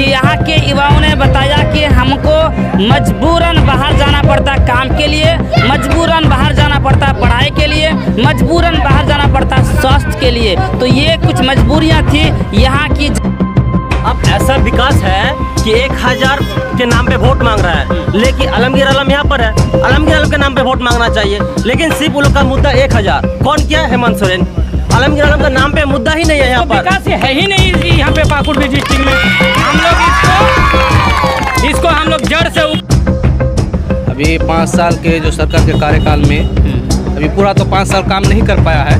कि यहाँ के युवाओं ने बताया कि हमको मजबूरन बाहर जाना पड़ता काम के लिए, मजबूरन बाहर जाना पड़ता पढ़ाई के लिए, मजबूरन बाहर जाना पड़ता स्वास्थ्य के लिए। तो ये कुछ मजबूरियाँ थी यहाँ की। अब ऐसा विकास है कि 1000 के नाम पे वोट मांग रहा है, लेकिन आलमगीर आलम यहाँ पर है, आलमगीर आलम के नाम पे वोट मांगना चाहिए, लेकिन सिर्फ उन लोग का मुद्दा 1000। कौन किया? हेमंत सोरेन। आलमगीर आलम का नाम पे मुद्दा ही नहीं है यहाँ पर, विकास है ही नहीं यहाँ पे पाकुड़ डिस्ट्रिक्ट में। हम लोग इसको हम लोग जड़ से अभी 5 साल के जो सरकार के कार्यकाल में अभी पूरा तो 5 साल काम नहीं कर पाया है।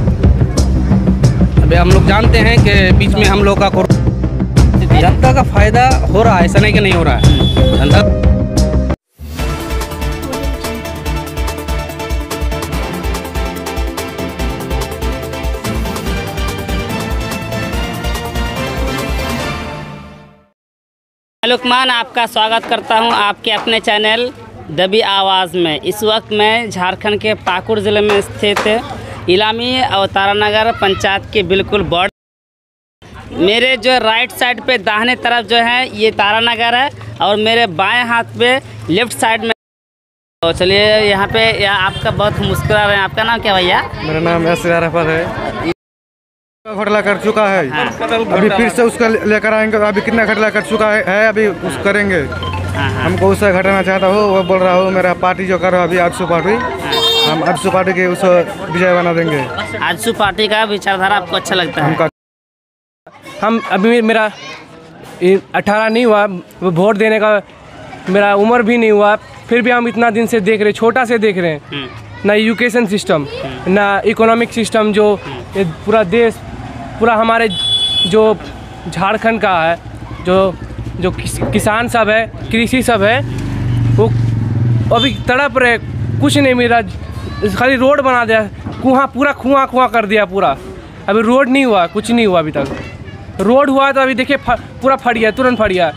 अभी हम लोग जानते हैं कि बीच में हम लोग का जनता का फायदा हो रहा है, ऐसा नहीं कि नहीं हो रहा है। जनता लुकमान, आपका स्वागत करता हूं आपके अपने चैनल दबी आवाज़ में। इस वक्त मैं झारखंड के पाकुड़ ज़िले में स्थित इलामी और तारानगर पंचायत के बिल्कुल बॉर्डर, मेरे जो राइट साइड पे दाहिने तरफ जो है ये तारानगर है और मेरे बाएं हाथ पे लेफ्ट साइड में। तो चलिए यहाँ पे आपका बहुत मुस्कुरा रहे हैं। आपका नाम क्या भैया? मेरा नाम यासिर अरफत है। घोटाला कर चुका है, अभी फिर से उसका लेकर आएंगे। अभी कितना घोटाला कर चुका है अभी उस करेंगे। हमको उससे घटाना चाहता हो, वो बोल रहा हो मेरा पार्टी जो कर रहा है अभी आजसू पार्टी, हम आजसू पार्टी के उस विजय बना देंगे। आजसू पार्टी का विचारधारा आपको अच्छा लगता है? हम अभी मेरा 18 नहीं हुआ, वोट देने का मेरा उम्र भी नहीं हुआ, फिर भी हम इतना दिन से देख रहे, छोटा से देख रहे हैं। ना एजुकेशन सिस्टम, ना इकोनॉमिक सिस्टम, जो पूरा देश, पूरा हमारे जो झारखंड का है, जो किसान सब है, कृषि सब है, वो अभी तड़प रहे, कुछ नहीं मिल रहा। खाली रोड बना दिया, पूरा कुआं कर दिया पूरा। अभी रोड नहीं हुआ, कुछ नहीं हुआ अभी तक। रोड हुआ तो अभी देखिए पूरा फट गया, तुरंत फट गया।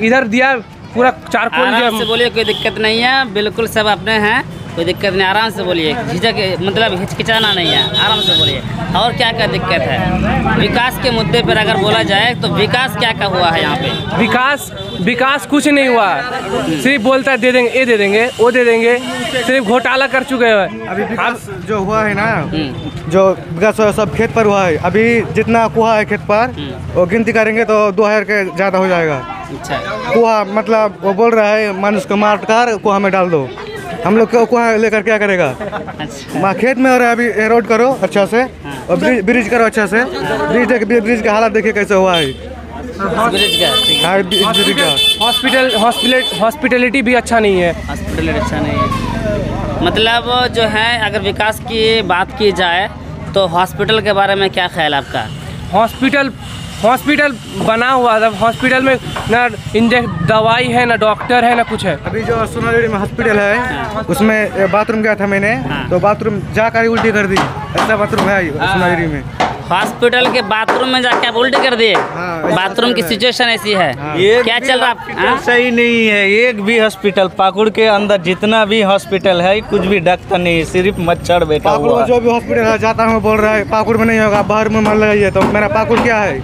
इधर दिया पूरा चारकोल। आराम से बोलिए, कोई दिक्कत नहीं है, बिल्कुल सब अपने हैं, कोई दिक्कत नहीं। आराम से बोलिए, झिझक मतलब हिचकिचाना नहीं है, आराम से बोलिए। और क्या क्या दिक्कत है? विकास के मुद्दे पर अगर बोला जाए तो विकास क्या क्या हुआ है यहाँ पे? विकास कुछ नहीं हुआ, सिर्फ बोलता है दे देंगे, ये दे देंगे, वो दे देंगे, सिर्फ घोटाला कर चुके हैं। अभी विकास जो हुआ है ना, जो विकास सब खेत पर हुआ है। अभी जितना कुआ है खेत पर वो गिनती करेंगे तो 2000 के ज़्यादा हो जाएगा। अच्छा, कुआ मतलब वो बोल रहा है मनुष्य को मार कर कुआ में डाल दो। हम लोग को कुआ लेकर क्या करेगा? अच्छा, खेत में हो रहा है। अभी रोड करो अच्छा से और ब्रिज करो अच्छा से। ब्रिज का हालत देखिए कैसे हुआ है। हॉस्पिटलिटी भी अच्छा नहीं है। हॉस्पिटलिटी अच्छा नहीं है, मतलब जो है अगर विकास की बात की जाए तो हॉस्पिटल के बारे में क्या ख्याल आपका? हॉस्पिटल बना हुआ था, हॉस्पिटल में ना दवाई है, ना डॉक्टर है, ना कुछ है। अभी जो सोनागिरी में हॉस्पिटल है उसमें बाथरूम गया था मैंने, तो बाथरूम जाकर उल्टी कर दी। ऐसा बाथरूम है सोनागिरी में। हॉस्पिटल के बाथरूम में जाके आप उल्टी कर दिए? बाथरूम की सिचुएशन ऐसी है। क्या चल रहा? सही नहीं है। एक भी हॉस्पिटल पाकुड़ के अंदर जितना भी हॉस्पिटल है कुछ भी डॉक्टर नहीं है, सिर्फ मच्छर बैठा हुआ है। जो भी हॉस्पिटल है जाता हूँ बोल रहा है पाकुड़ में नहीं होगा, बाहर में माल लगाइए। तो मेरा पाकुड़ क्या है?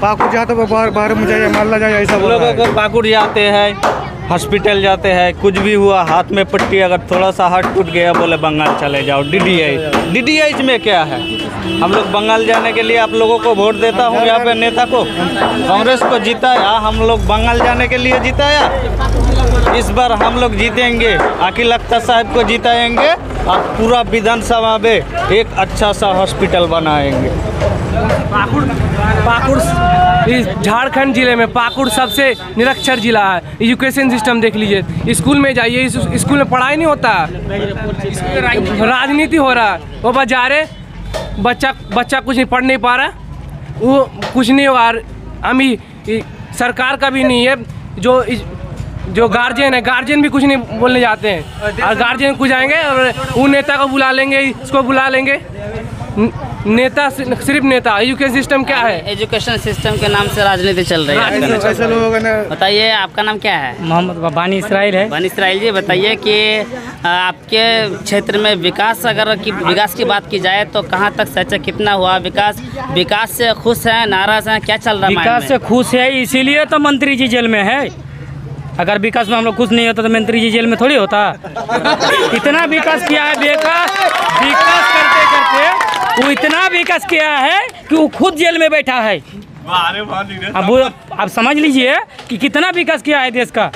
पाकुड़ जाता है बाहर में जाइए, माल लगाइए, ऐसा बोल रहा है। लोग पाकुड़ जाते हैं, हॉस्पिटल जाते हैं, कुछ भी हुआ हाथ में पट्टी, अगर थोड़ा सा हाथ टूट गया बोले बंगाल चले जाओ। DDH में क्या है? हम लोग बंगाल जाने के लिए आप लोगों को वोट देता हूँ, यहाँ पे नेता को कांग्रेस को जिताया, हम लोग बंगाल जाने के लिए जिताया। इस बार हम लोग जीतेंगे, अकील अख्तर साहब को जिताएंगे और पूरा विधानसभा में एक अच्छा सा हॉस्पिटल बनाएंगे। पाकुड़ इस झारखंड जिले में पाकुड़ सबसे निरक्षर जिला है। एजुकेशन सिस्टम देख लीजिए, स्कूल में जाइए, स्कूल में पढ़ाई नहीं होता, राजनीति हो रहा है। वो बाजारे बच्चा कुछ नहीं पढ़ नहीं पा रहा, वो कुछ नहीं हुआ। हम सरकार का भी नहीं है, जो गार्जियन है, गार्जियन भी कुछ नहीं बोलने जाते हैं। और गार्जियन कुछ आएंगे और वो नेता को बुला लेंगे, इसको बुला लेंगे, नेता सिर्फ नेता। एजुकेशन सिस्टम क्या है? एजुकेशन सिस्टम के नाम से राजनीति चल रही है। ऐसे लोगों ने बताइए, आपका नाम क्या है? मोहम्मद बानी इसराइल है। बानी इसराइल जी, बताइए कि आपके क्षेत्र में विकास विकास की बात की जाए तो कहाँ तक सच है, कितना हुआ विकास से खुश हैं, नाराज हैं, क्या चल रहा है? विकास से खुश है, इसीलिए तो मंत्री जी जेल में है। अगर विकास में हम लोग खुश नहीं होता तो मंत्री जी जेल में थोड़ी होता। इतना विकास किया है, विकास करते करते वो इतना विकास किया है कि वो खुद जेल में बैठा है। अब समझ लीजिए कि कितना विकास किया है देश का।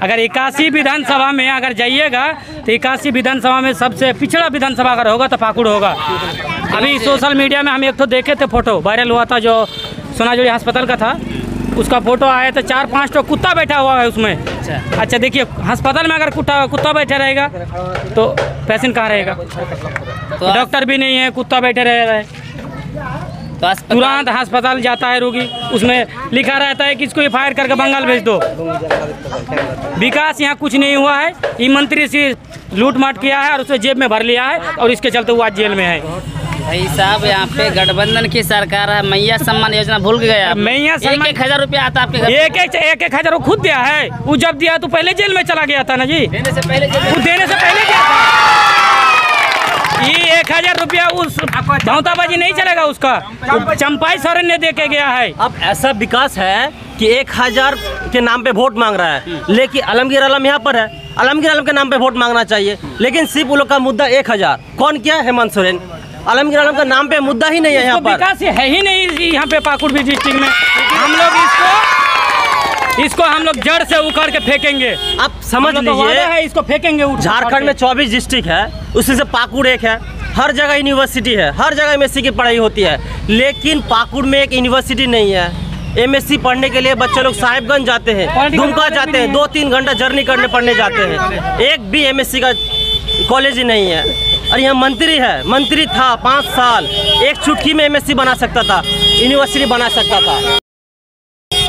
अगर 81 विधानसभा में अगर जाइएगा तो 81 विधानसभा में सबसे पिछड़ा विधानसभा अगर होगा तो पाकुड़ होगा। अभी सोशल मीडिया में हम एक तो देखे थे, फोटो वायरल हुआ था जो सोनाजुड़ी अस्पताल का था, उसका फोटो आया तो 4-5 तो कुत्ता बैठा हुआ है उसमें। अच्छा देखिए, अस्पताल में अगर कुत्ता बैठा रहेगा तो पेशेंट कहाँ रहेगा? तो डॉक्टर भी नहीं है, कुत्ता बैठे रह रहा है तो तुरंत अस्पताल जाता है रोगी, उसमें लिखा रहता है कि इसको FIR करके बंगाल भेज दो। विकास यहाँ कुछ नहीं हुआ है। ये मंत्री से लूट माट किया है और उसे जेब में भर लिया है और इसके चलते वो आज जेल में है। भाई साहब, यहाँ पे गठबंधन की सरकार है, मैया सम्मान योजना भूल गए आप? मैया सम्मान 1,000 रुपया आता आपके घर? 1,000 वो खुद दिया है। वो जब दिया तो पहले जेल में चला गया था ना जी, देने से पहले दिया था। ये 1,000 रुपया उस धौताबाजी नहीं चलेगा उसका, चंपाई सोरेन ने दे के गया है। अब ऐसा विकास है कि 1,000 के नाम पे वोट मांग रहा है, लेकिन आलमगीर आलम यहाँ पर है। आलमगीर आलम के नाम पे वोट मांगना चाहिए, लेकिन सिर्फ उन लोग का मुद्दा 1,000। कौन किया? हेमंत सोरेन। आलमगीर आलम का नाम पे मुद्दा ही नहीं है यहाँ पर। विकास है ही नहीं यहाँ पे पाकुड़ डिस्ट्रिक्ट में। हम लोग इसको हम लोग जड़ से उखाड़ के फेंकेंगे। आप समझ लीजिए है, इसको फेंकेंगे। झारखंड में 24 डिस्ट्रिक्ट है, उसी से पाकुड़ एक है। हर जगह यूनिवर्सिटी है, हर जगह MSc की पढ़ाई होती है, लेकिन पाकुड़ में एक यूनिवर्सिटी नहीं है। MSc पढ़ने के लिए बच्चे लोग साहिबगंज जाते हैं, दुमका जाते हैं, 2-3 घंटा जर्नी पढ़ने जाते हैं। एक भी MSc का कॉलेज ही नहीं है। और यहाँ मंत्री था 5 साल, एक चुटकी में MSc बना सकता था, यूनिवर्सिटी बना सकता था।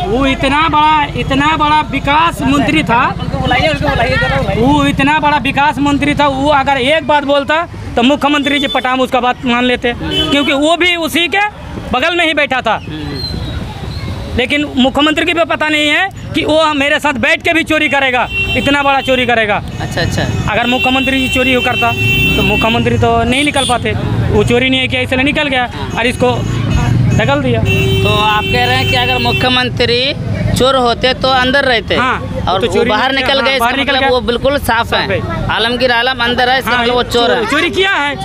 वो इतना बड़ा विकास मंत्री था। वो इतना बड़ा विकास मंत्री था। वो अगर एक बात बोलता तो मुख्यमंत्री जी पटाम उसका बात मान लेते, क्योंकि वो भी उसी के बगल में ही बैठा था। लेकिन मुख्यमंत्री की भी पता नहीं है कि वो मेरे साथ बैठ के भी चोरी करेगा, इतना बड़ा चोरी करेगा। अच्छा। अगर मुख्यमंत्री जी चोरी करता तो मुख्यमंत्री तो नहीं निकल पाते। वो चोरी नहीं किया, इसलिए निकल गया और इसको ढकल दिया। तो आप कह रहे हैं कि अगर मुख्यमंत्री चोर होते तो अंदर रहते, हाँ, और तो वो बाहर निकल गए, बाहर निकल गया। वो बिल्कुल साफ है। आलमगीर आलम अंदर है, इसका मतलब वो चोर है, चोरी किया है।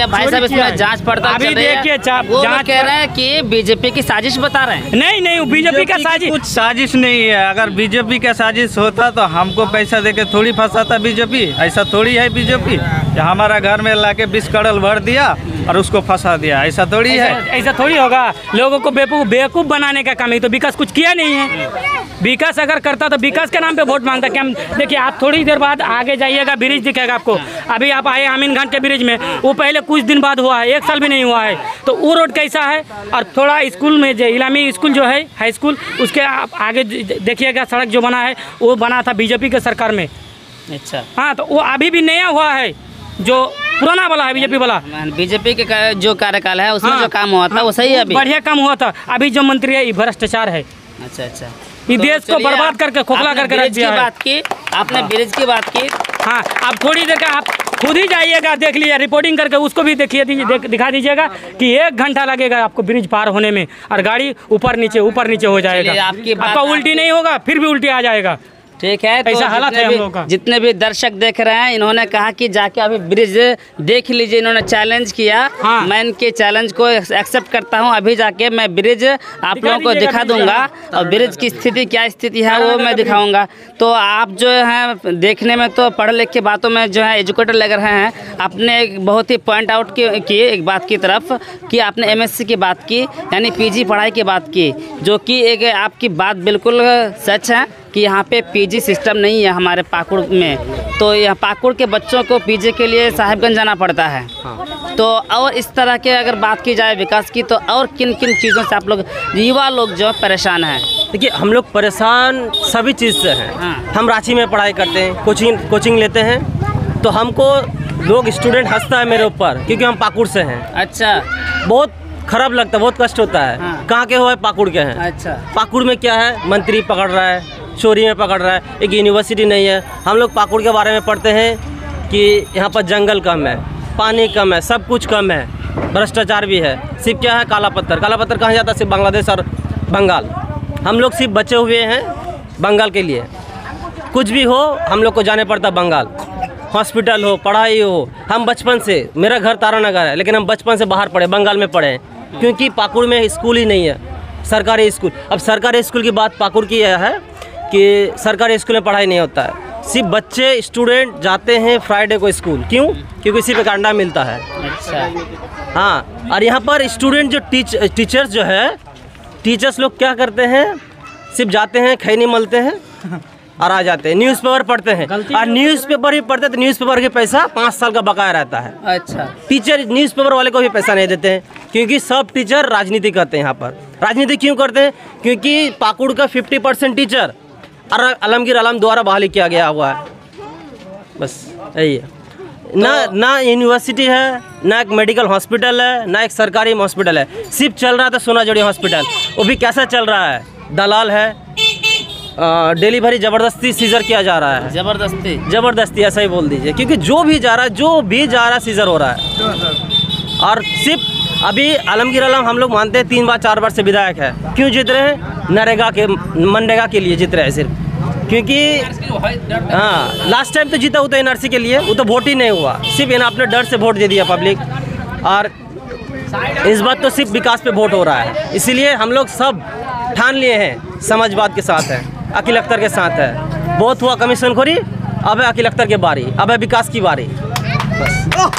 भाई साहब, इसमें जांच पड़ताल चल रही है। वो कह रहे हैं कि बीजेपी की साजिश बता रहे हैं। नहीं, बीजेपी का साजिश कुछ साजिश नहीं है। अगर बीजेपी का साजिश होता तो हमको पैसा देके थोड़ी फंसाता बीजेपी। ऐसा थोड़ी है बीजेपी, हमारा घर में लाके 20 करोड़ भर दिया और उसको फंसा दिया, ऐसा थोड़ी है। ऐसा थोड़ी होगा। लोगों को बेवकूफ़ बनाने का काम है। तो विकास कुछ किया नहीं है। विकास अगर करता तो विकास के नाम पे वोट मांगता। क्या देखिए, आप थोड़ी देर बाद आगे जाइएगा, ब्रिज दिखेगा आपको। अभी आप आए आमीन घाट के ब्रिज में, वो पहले कुछ दिन बाद हुआ है, 1 साल भी नहीं हुआ है। तो वो रोड कैसा है? और थोड़ा स्कूल में जो इलामी स्कूल जो है, हाई स्कूल, उसके आगे देखिएगा सड़क जो बना है, वो बना था बीजेपी के सरकार में। अच्छा, हाँ, तो वो अभी भी नया हुआ है, जो पुराना वाला है बीजेपी वाला। बीजेपी के जो कार्यकाल है उसमें जो काम हुआ था वो सही है, अभी बढ़िया काम हुआ था। अभी जो मंत्री है ये भ्रष्टाचार है। अच्छा। ये देश को बर्बाद करके खोखला करके रख दिया है। बात की आपने, ब्रिज की बात की। हाँ, अब थोड़ी देर का आप खुद ही जाइएगा, देख लीजिए, रिपोर्टिंग करके उसको भी दिखा दीजिएगा कि 1 घंटा लगेगा आपको ब्रिज पार होने में, और गाड़ी ऊपर नीचे हो जाएगा। आपका उल्टी नहीं होगा, फिर भी उल्टी आ जाएगा। ठीक है, तो ऐसा हालत है हम लोग का। जितने भी दर्शक देख रहे हैं, इन्होंने कहा कि जाके अभी ब्रिज देख लीजिए। इन्होंने चैलेंज किया। हाँ। मैं इनके चैलेंज को एक्सेप्ट करता हूं। अभी जाके मैं ब्रिज आप लोगों को दिखा दूंगा, और ब्रिज की स्थिति क्या स्थिति है वो मैं दिखाऊंगा। तो आप जो है देखने में तो पढ़ लिख के बातों में जो है एजुकेटेड लग रहे हैं। आपने एक बहुत ही पॉइंट आउट की एक बात की तरफ कि आपने MSc की बात की, यानी PG पढ़ाई की बात की, जो कि एक आपकी बात बिल्कुल सच है कि यहाँ पे PG सिस्टम नहीं है हमारे पाकुड़ में। तो यहाँ पाकुड़ के बच्चों को PG के लिए साहिबगंज जाना पड़ता है। तो और इस तरह के अगर बात की जाए विकास की, तो और किन किन चीज़ों से आप लोग युवा लोग जो परेशान हैं? देखिए, हम लोग परेशान सभी चीज़ से हैं। हाँ। हम रांची में पढ़ाई करते हैं, कोचिंग लेते हैं, तो हमको लोग स्टूडेंट हंसता है मेरे ऊपर क्योंकि हम पाकुड़ से हैं। अच्छा। बहुत खराब लगता है, बहुत कष्ट होता है। हाँ। कहाँ के हुआ है? पाकुड़ के हैं। अच्छा। पाकुड़ में क्या है? मंत्री पकड़ रहा है, चोरी में पकड़ रहा है, एक यूनिवर्सिटी नहीं है। हम लोग पाकुड़ के बारे में पढ़ते हैं कि यहाँ पर जंगल कम है, पानी कम है, सब कुछ कम है, भ्रष्टाचार भी है। सिर्फ क्या है? काला पत्थर। काला पत्थर कहाँ जाता है? सिर्फ बांग्लादेश और बंगाल। हम लोग सिर्फ बचे हुए हैं बंगाल के लिए। कुछ भी हो हम लोग को जाने पड़ता बंगाल। हॉस्पिटल हो, पढ़ाई हो, हम बचपन से, मेरा घर तारानगर है लेकिन हम बचपन से बाहर पढ़े, बंगाल में पढ़े क्योंकि पाकुड़ में स्कूल ही नहीं है, सरकारी स्कूल। अब सरकारी स्कूल की बात पाकुड़ की यह है कि सरकारी स्कूल में पढ़ाई नहीं होता है, सिर्फ बच्चे स्टूडेंट जाते हैं फ्राइडे को स्कूल। क्यों? क्योंकि इसी पे अंडा मिलता है। अच्छा। हाँ, और यहाँ पर स्टूडेंट जो टीचर्स जो है, टीचर्स लोग क्या करते हैं? सिर्फ जाते हैं, खैनी मलते हैं और आ जाते हैं। न्यूज़पेपर पढ़ते हैं, और न्यूज़पेपर ही पढ़ते तो न्यूज़पेपर के पैसा 5 साल का बकाया रहता है। अच्छा। टीचर न्यूज़पेपर वाले को भी पैसा नहीं देते हैं क्योंकि सब टीचर राजनीति करते हैं। यहाँ पर राजनीति क्यों करते हैं? क्योंकि पाकुड़ का 50% टीचर और आलमगीर आलम द्वारा बहाली किया गया हुआ है। बस यही है। ना यूनिवर्सिटी है, ना एक मेडिकल हॉस्पिटल है, ना एक सरकारी हॉस्पिटल है। सिर्फ चल रहा था सोनाजोड़ी हॉस्पिटल, वो भी कैसा चल रहा है? दलाल है, डिलीवरी ज़बरदस्ती सीजर किया जा रहा है। ज़बरदस्ती ऐसा ही बोल दीजिए, क्योंकि जो भी जा रहा है सीजर हो रहा है। और सिर्फ अभी आलमगीर आलम हम लोग मानते हैं 3 बार 4 बार से विधायक है। क्यों जीत रहे हैं? मनरेगा के लिए जीत रहे हैं सिर्फ, क्योंकि हाँ लास्ट टाइम तो जीता हुआ था NRC के लिए, वो तो वोट ही नहीं हुआ, सिर्फ इन्हें अपने डर से वोट दे दिया पब्लिक। और इस बार तो सिर्फ विकास पे वोट हो रहा है, इसीलिए हम लोग सब ठान लिए हैं, समाजवाद के साथ है, अकील अख्तर के साथ है। बहुत हुआ कमीशन खोरी, अब है अकील अख्तर की बारी, अब है विकास की बारी। बस।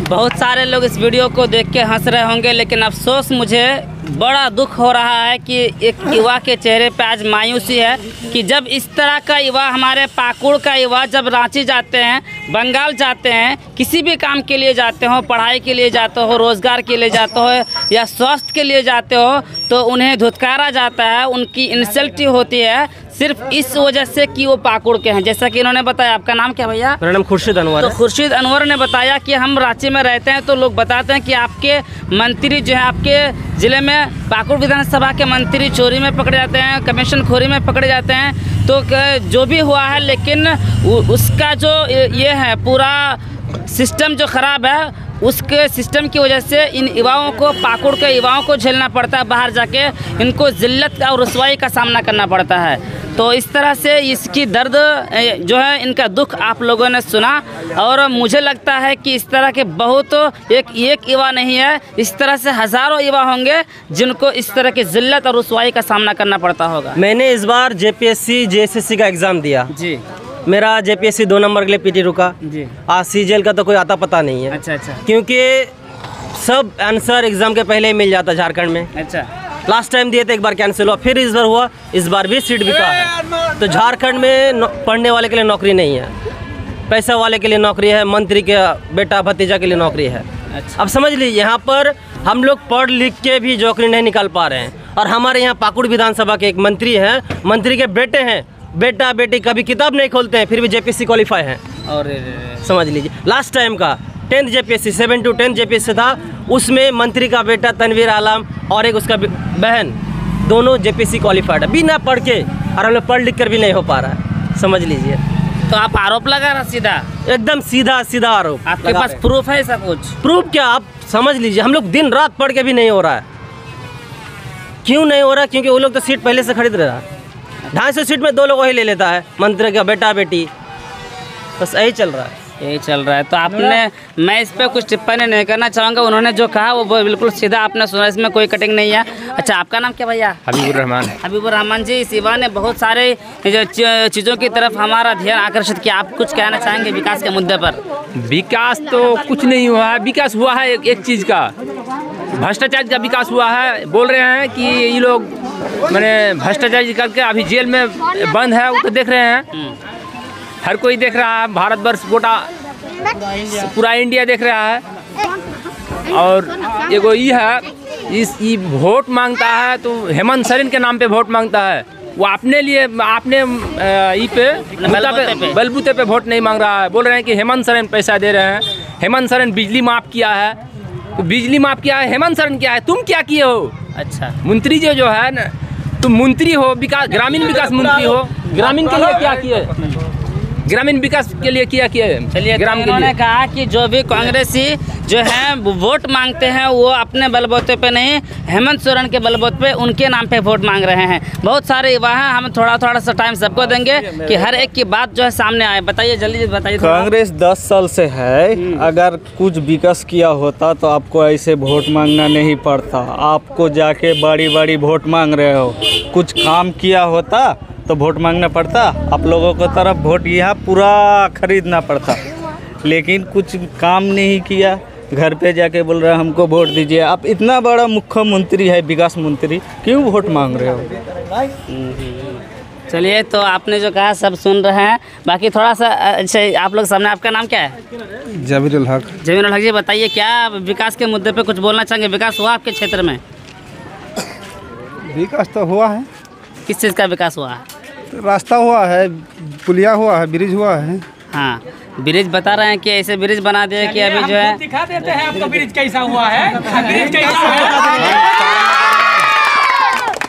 बहुत सारे लोग इस वीडियो को देख के हंस रहे होंगे, लेकिन अफसोस मुझे बड़ा दुख हो रहा है कि एक युवा के चेहरे पे आज मायूसी है कि जब इस तरह का युवा, हमारे पाकुड़ का युवा जब रांची जाते हैं, बंगाल जाते हैं, किसी भी काम के लिए जाते हो, पढ़ाई के लिए जाते हो, रोज़गार के लिए जाते हो या स्वास्थ्य के लिए जाते हो, तो उन्हें धुतकारा जाता है, उनकी इंसल्ट होती है सिर्फ इस वजह से कि वो पाकुड़ के हैं। जैसा कि इन्होंने बताया। आपका नाम क्या भैया? मेरा नाम खुर्शीद अनवर है। तो खुर्शीद अनवर ने बताया कि हम रांची में रहते हैं, तो लोग बताते हैं कि आपके मंत्री जो है आपके ज़िले में, पाकुड़ विधानसभा के मंत्री चोरी में पकड़े जाते हैं, कमीशन खोरी में पकड़े जाते हैं। तो जो भी हुआ है, लेकिन उसका जो ये है पूरा सिस्टम जो ख़राब है, उसके सिस्टम की वजह से इन युवाओं को, पाकुड़ के युवाओं को झेलना पड़ता है। बाहर जाके इनको ज़िल्लत और रुसवाई का सामना करना पड़ता है। तो इस तरह से इसकी दर्द जो है, इनका दुख आप लोगों ने सुना, और मुझे लगता है कि इस तरह के बहुत एक युवा नहीं है, इस तरह से हज़ारों युवा होंगे जिनको इस तरह की ज़िल्लत और रुसवाई का सामना करना पड़ता होगा। मैंने इस बार JPSC JSSC का एग्ज़ाम दिया जी। मेरा JPSC 2 नंबर के लिए PT रुका जी। आज CGL का तो कोई आता पता नहीं है। अच्छा अच्छा। क्योंकि सब आंसर एग्ज़ाम के पहले ही मिल जाता झारखंड में। अच्छा। लास्ट टाइम दिए थे, एक बार कैंसिल हुआ, फिर इस बार हुआ, इस बार भी सीट बिका है। तो झारखंड में पढ़ने वाले के लिए नौकरी नहीं है, पैसा वाले के लिए नौकरी है, मंत्री के बेटा भतीजा के लिए नौकरी है। अच्छा। अब समझ लीजिए, यहाँ पर हम लोग पढ़ लिख के भी नौकरी नहीं निकाल पा रहे हैं। और हमारे यहाँ पाकुड़ विधानसभा के एक मंत्री हैं, मंत्री के बेटे हैं, बेटा बेटी कभी किताब नहीं खोलते हैं, फिर भी JPSC क्वालिफाई हैं। और समझ लीजिए, लास्ट टाइम का 10th JPSC 7 to 10 JPSC था, उसमें मंत्री का बेटा तनवीर आलम और एक उसका बहन, दोनों JPSC क्वालिफाइड है बिना पढ़ के, और हम लोग पढ़ लिख कर भी नहीं हो पा रहा है। समझ लीजिए। तो आप आरोप लगा रहा सीधा, एकदम सीधा आरोप। आपके पास प्रूफ है ऐसा कुछ? प्रूफ क्या, आप समझ लीजिए, हम लोग दिन रात पढ़ के भी नहीं हो रहा है। क्यों नहीं हो रहा? क्योंकि वो लोग तो सीट पहले से खरीद रहा है। 250 सीट में 2 लोगों ही ले लेता है, मंत्री का बेटा बेटी, बस यही चल रहा है। यही चल रहा है। तो आपने, मैं इस पर कुछ टिप्पणी नहीं करना चाहूँगा, उन्होंने जो कहा वो बिल्कुल सीधा आपने सुना, इसमें कोई कटिंग नहीं है। अच्छा, आपका नाम क्या भैया? हबीबुर रहमान। हबीबुर रहमान जी, इस युवा ने बहुत सारे जो चीज़ों की तरफ हमारा ध्यान आकर्षित किया, आप कुछ कहना चाहेंगे विकास के मुद्दे पर? विकास तो कुछ नहीं हुआ है, विकास हुआ है एक चीज़ का, भ्रष्टाचार का विकास हुआ है। बोल रहे हैं कि ये लोग मैंने भ्रष्टाचार करके अभी जेल में बंद है, वो तो देख रहे हैं, हर कोई देख रहा है, भारतवर्ष गोटा पूरा इंडिया देख रहा है। और एगो ये है, वोट मांगता है तो हेमंत सोरेन के नाम पे वोट मांगता है, वो अपने लिए अपने बलबूते पे वोट नहीं मांग रहा है। बोल रहे हैं कि हेमंत सोरेन पैसा दे रहे हैं, हेमंत सोरेन बिजली माफ़ किया है, तो बिजली माफ़ किया है, हेमंत सोरेन क्या है, तुम क्या किए हो? अच्छा, मंत्री जो है ना, तुम मंत्री हो, विकास ग्रामीण विकास मंत्री हो, ग्रामीण के लिए क्या किए? ग्रामीण विकास के लिए क्या किए? चलिए, ग्राम के उन्होंने लिए कहा कि जो भी कांग्रेसी जो है वोट मांगते हैं वो अपने बलबूते पे नहीं, हेमंत सोरेन के बलबूते पे उनके नाम पे वोट मांग रहे हैं। बहुत सारे युवा हैं, हम थोड़ा सा टाइम सबको देंगे कि हर एक की बात जो है सामने आए। बताइए, जल्दी बताइए। कांग्रेस 10 साल से है, अगर कुछ विकास किया होता तो आपको ऐसे वोट मांगना नहीं पड़ता। आपको जाके बड़ी बड़ी वोट मांग रहे हो, कुछ काम किया होता तो वोट मांगना पड़ता। आप लोगों को तरफ वोट यहाँ पूरा खरीदना पड़ता, लेकिन कुछ काम नहीं किया। घर पे जाके बोल रहे हैं हमको वोट दीजिए। आप इतना बड़ा मुख्यमंत्री है, विकास मंत्री, क्यों वोट मांग रहे हो? चलिए, तो आपने जो कहा सब सुन रहे हैं। बाकी थोड़ा सा अच्छा, आप लोग सामने, आपका नाम क्या है? जमीरुल हक। जमीरुल हक जी, बताइए क्या विकास के मुद्दे पे कुछ बोलना चाहेंगे? विकास हुआ आपके क्षेत्र में? विकास तो हुआ है। किस चीज़ का विकास हुआ है? रास्ता हुआ है, पुलिया हुआ है, ब्रिज हुआ है। हाँ, ब्रिज बता रहे हैं कि ऐसे ब्रिज बना दिए कि अभी जो है दिखा देते हैं आपको ब्रिज कैसा हुआ है, ब्रिज कैसा है।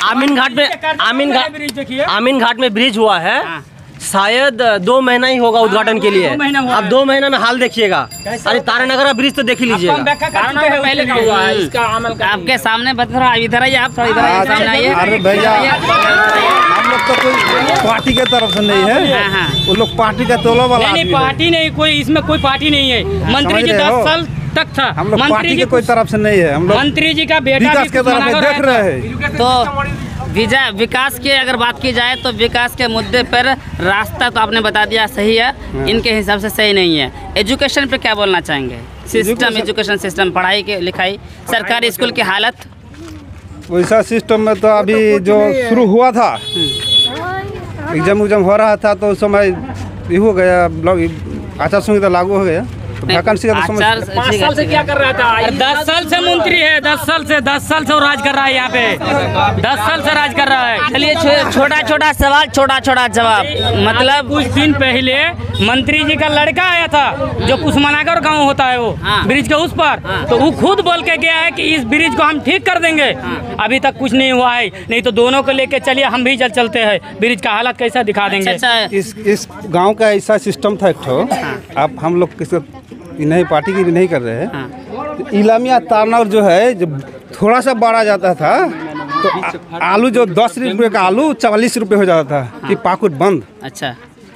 आमीन घाट में ब्रिज हुआ है, शायद 2 महीना ही होगा उद्घाटन के लिए। अब 2 महीना में हाल देखिएगा। अरे तारानगर ब्रिज तो देख ही लीजिएगा। पहले का हुआ है, इसका अमल का आपके सामने बता, इधर आइए, आप थोड़ा इधर आइए, सामने आइए। अरे भैया, हम लोग तो कोई पार्टी के तरफ से नहीं है। हाँ। वो लोग पार्टी का तोला वाला नहीं, पार्टी नहीं, कोई इसमें कोई पार्टी नहीं है। मंत्री जी 10 साल तक था। हम लोग पार्टी के कोई तरफ से नहीं है। हम लोग मंत्री जी का बेटा विकास के तरफ से देख रहे हैं। तो विकास की अगर बात की जाए तो विकास के मुद्दे पर रास्ता तो आपने बता दिया सही है, इनके हिसाब से सही नहीं है। एजुकेशन पे क्या बोलना चाहेंगे? सिस्टम, एजुकेशन सिस्टम, पढ़ाई के लिखाई, सरकारी स्कूल की हालत। वैसा सिस्टम में तो अभी जो शुरू हुआ था, एग्जाम हो रहा था तो उस समय ये हो गया, आचार संहिता लागू हो गया, वैकेंसी का तो 5 साल से क्या कर रहा था? 10 साल से मंत्री है, 10 साल से वो राज कर रहा है यहाँ पे। 10 साल से राज कर रहा है। चलिए, छोटा सवाल, छोटा जवाब। मतलब कुछ दिन पहले मंत्री जी का लड़का आया था, जो कुसमानगर गांव होता है वो, ब्रिज के उस पर, तो वो खुद बोल के गया है कि इस ब्रिज को हम ठीक कर देंगे। अभी तक कुछ नहीं हुआ है। नहीं तो दोनों को लेके चलिए, हम भी चलते हैं, ब्रिज का हालत कैसा दिखा देंगे। इस गांव का ऐसा सिस्टम था एक ठो। अब हम लोग किसी नहीं पार्टी की नहीं कर रहे हैं। तो इलामिया तारनगर जो है, जब थोड़ा सा बढ़ा जाता था तो आलू जो 10 रुपये का आलू 44 रुपये हो जाता था कि पाकुड़ बंद। अच्छा,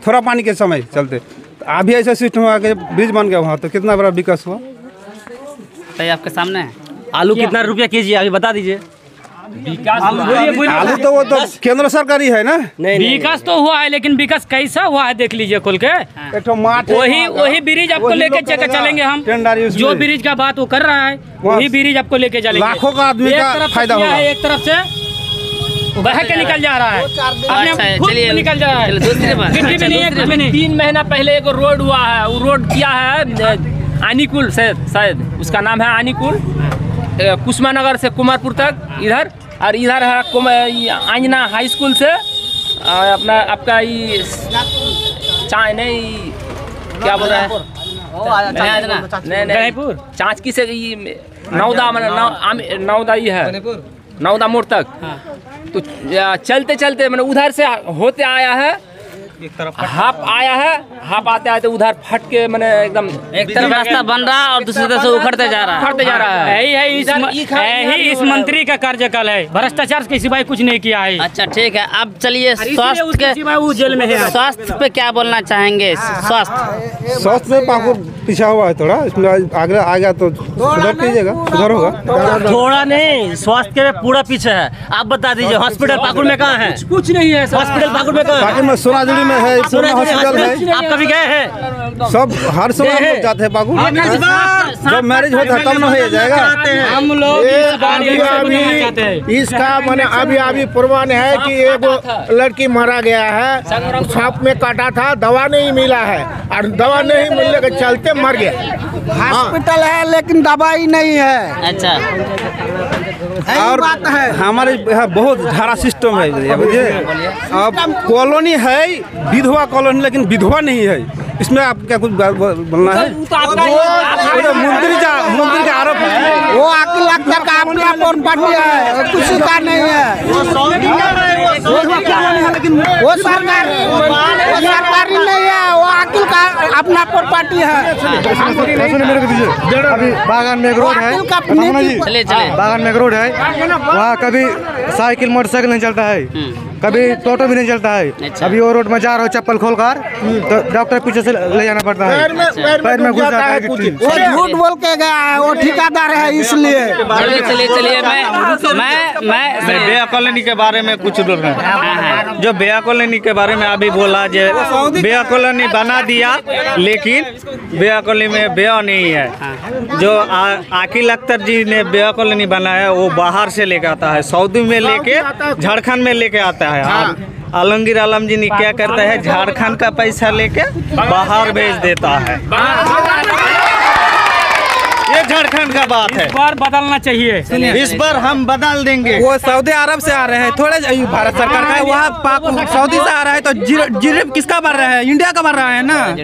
थोड़ा पानी के समय चलते। तो अभी ऐसा सिस्टम हुआ कि ब्रिज बन गया वहाँ, तो कितना बड़ा विकास हुआ। तो आपके सामने है। आलू कितना रुपया केजी अभी बता दीजिए। आलू तो वो तो केंद्र सरकारी है ना। विकास तो हुआ है, लेकिन विकास कैसा हुआ है देख लीजिए खोल के। एक ठो मार्ट है, वही ब्रिज आपको लेके चलेंगे हम। जो ब्रिज का बात वो कर रहा है, वही ब्रिज आपको लेके चलेंगे। लाखों का आदमी का फायदा होगा। एक तरफ से बह के निकल जा रहा है, अपने खुद चलिए, निकल जा रहा है। दूसरी बात, गिट्टी भी नहीं है, कुछ भी नहीं। 3 महीना पहले एक रोड हुआ है, वो रोड किया है आनीकुल से, शायद उसका नाम है आनीकुल, कुसमानगर से कुमारपुर तक इधर, और इधर है आंजना हाई स्कूल से अपना आपका ये नहीं क्या बोल रहा है, नहीं चाँचकी से नौदा ही है, नौदा मोड़ तक। तो चलते चलते मैंने उधर से होते आया है, हाफ आया है, हाफ आते आते उधर फट के मैंने एकदम एक तरफ रास्ता बन रहा है और दूसरी तरफ से उखड़ते जा रहा है। यही इस मंत्री का कार्यकाल है। भ्रष्टाचार के सिवाय कुछ नहीं किया है। अच्छा, ठीक है। अब चलिए, जेल में है। स्वास्थ्य पे क्या बोलना चाहेंगे? स्वास्थ्य में पाकुड़ पीछा हुआ है थोड़ा, इसमें आगे आ गया तो सुधर कीजिएगा, सुधर होगा। थोड़ा नहीं, स्वास्थ्य के पूरा पीछे है। आप बता दीजिए, हॉस्पिटल पाकुड़ में कहाँ है? कुछ नहीं है। हॉस्पिटल पाकुड़ में कहाँ है? में सोनाजुड़ी सुरजगंज में है, पूर्ण हॉस्पिटल है। आप कभी गए हैं? सब हर समय हम लोग जाते हैं पाकुड़। जब मैरिज होता है तब न हो जाएगा। हम लोग अभी इसका मैंने अभी पूर्वान है कि एक लड़की मारा गया है, सांप में काटा था, दवा नहीं मिला है और दवा नहीं मिलने के चलते मर गया। हॉस्पिटल है लेकिन दवाई नहीं है। अच्छा, और बात है हमारे यहाँ बहुत धारा सिस्टम है, बुझिए। अब कॉलोनी है विधवा कॉलोनी, लेकिन विधवा नहीं है। इसमें आप क्या कुछ बोलना है? मंत्री का आरोप है, वो अकील अख्तर का अपना प्रॉपर्टी है, किसी का नहीं है। वो सरकारी नहीं है, वो अकील का अपना प्रॉपर्टी है। मेरे को दीजिए। अभी बागान में एक रोड है, चले चले। बागान में एक रोड है, वहाँ कभी साइकिल मोटरसाइकिल नहीं चलता है, कभी टोटो भी नहीं चलता है। अच्छा। अभी वो रोड में जा रहा हो चप्पल खोलकर तो डॉक्टर पीछे से ले जाना पड़ता है, पैर में घुस जाता है। वो झूठ बोल के गया है, वो ठेकेदार है इसलिए। चलिए मैं बेया कॉलोनी के बारे में कुछ बोल रहे हैं। जो बेया कॉलोनी के बारे में अभी बोला, जो बेया कॉलोनी बना दिया, लेकिन बेया कॉलोनी में बेया नहीं है। जो अकील अख्तर जी ने बेया कॉलोनी बनाया, वो बाहर से लेके आता है, सऊदी में लेके झारखंड में लेके आता है। आलमगीर आलम जी ने क्या करता है, झारखंड का पैसा लेके बाहर भेज देता है। ये झारखंड का बात है, इस बार बदलना चाहिए। इस बार हम बदल देंगे। वो सऊदी अरब से आ रहे हैं, थोड़े भारत सरकार का है, वहाँ सऊदी से आ रहा है तो जीरो किसका बढ़ रहा है? इंडिया का बढ़ रहा है ना।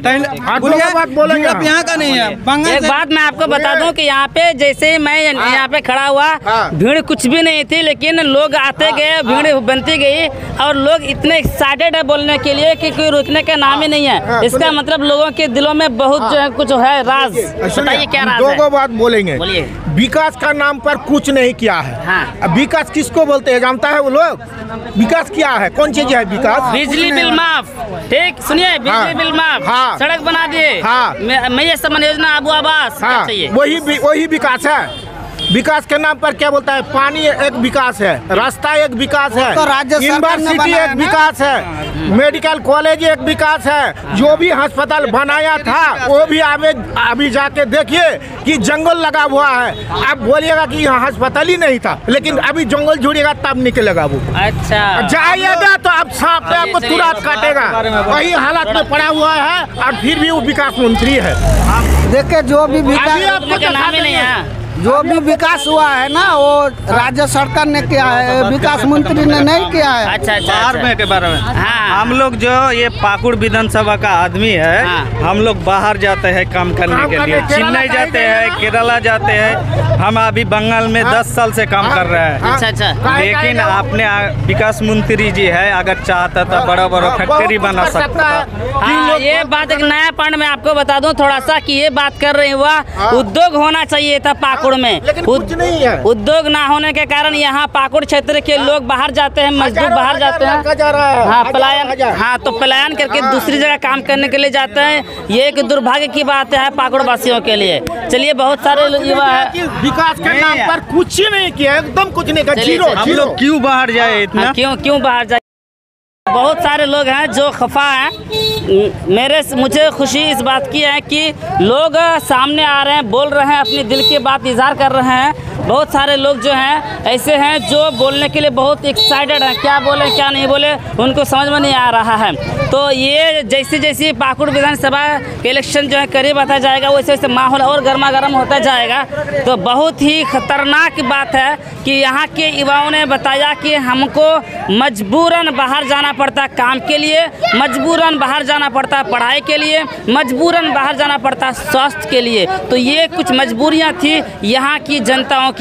यहाँ का नहीं है। एक बात मैं आपको बता दूं कि यहाँ पे जैसे मैं यहाँ पे खड़ा हुआ, भीड़ कुछ भी नहीं थी, लेकिन लोग आते गए, भीड़ बनती गई और लोग इतने एक्साइटेड है बोलने के लिए कि कोई रुकने का नाम ही नहीं है। इसका मतलब लोगों के दिलों में बहुत जो है कुछ है राज। बताइए क्या राज है? बात बोलेंगे। विकास का नाम पर कुछ नहीं किया है। अब विकास किसको बोलते हैं जानता है वो लोग? विकास क्या है, कौन चीज है विकास? बिजली बिल माफ, ठीक सुनिए, बिजली बिल माफ, सड़क बना दिए, मैं ये सब योजना अबू आवास, वही विकास है। विकास के नाम पर क्या बोलता है? पानी एक विकास है, रास्ता एक विकास है, यूनिवर्सिटी एक विकास है, मेडिकल कॉलेज एक विकास है। जो भी अस्पताल बनाया था वो भी अभी जाके देखिए कि जंगल लगा हुआ है। आप बोलिएगा कि यहाँ अस्पताल ही नहीं था, लेकिन अभी जंगल जुड़ेगा तब निकलेगा वो। अच्छा, जाइएगा तो आप सांप आपको तुरंत काटेगा। वही हालत में पड़ा हुआ है और फिर भी वो विकास मंत्री है। देखिए जो भी विकास नाम ही नहीं है, जो भी विकास हुआ है ना, वो राज्य सरकार ने किया है, विकास मंत्री ने नहीं किया है। अच्छा बाहर में के बारे में हम लोग जो ये पाकुड़ विधानसभा का आदमी है, हम लोग बाहर जाते हैं काम करने के लिए, चेन्नई जाते हैं, केरला जाते हैं। हम अभी बंगाल में 10 साल से काम कर रहे हैं। अच्छा। लेकिन आपने विकास मंत्री जी है, अगर चाहता था बड़ा बड़ा फैक्ट्री बना सकता था। ये बात एक नया पॉइंट मैं आपको बता दूं थोड़ा सा कि ये बात कर रही हुआ, उद्योग होना चाहिए था पाकुड़ में, कुछ नहीं है। उद्योग ना होने के कारण यहाँ पाकुड़ क्षेत्र के लोग बाहर जाते हैं, मजदूर बाहर जाते हैं, पलायन, तो पलायन करके दूसरी जगह काम करने के लिए जाते हैं। ये एक दुर्भाग्य की बात है पाकुड़ वासियों के लिए। चलिए, बहुत सारे युवा है, विकास के नाम पर कुछ ही नहीं किया, एकदम कुछ नहीं किया, जीरो। हम लोग क्यों बाहर जाए इतना? क्यों बाहर जाए? बहुत सारे लोग हैं जो खफा हैं। मुझे खुशी इस बात की है कि लोग सामने आ रहे हैं, बोल रहे हैं, अपनी दिल की बात इजहार कर रहे हैं। बहुत सारे लोग जो हैं ऐसे हैं जो बोलने के लिए बहुत एक्साइटेड हैं, क्या बोले क्या नहीं बोले उनको समझ में नहीं आ रहा है। तो ये जैसे पाकुड़ विधानसभा के इलेक्शन जो है करीब आता जाएगा, वैसे वैसे माहौल और गर्मा गर्म होता जाएगा। तो बहुत ही खतरनाक बात है कि यहाँ के युवाओं ने बताया कि हमको मजबूरन बाहर जाना पड़ता काम के लिए, मजबूरन बाहर जाना पड़ता पढ़ाई के लिए, मजबूरन बाहर जाना पड़ता स्वास्थ्य के लिए। तो ये कुछ मजबूरियाँ थी यहाँ की जनताओं की।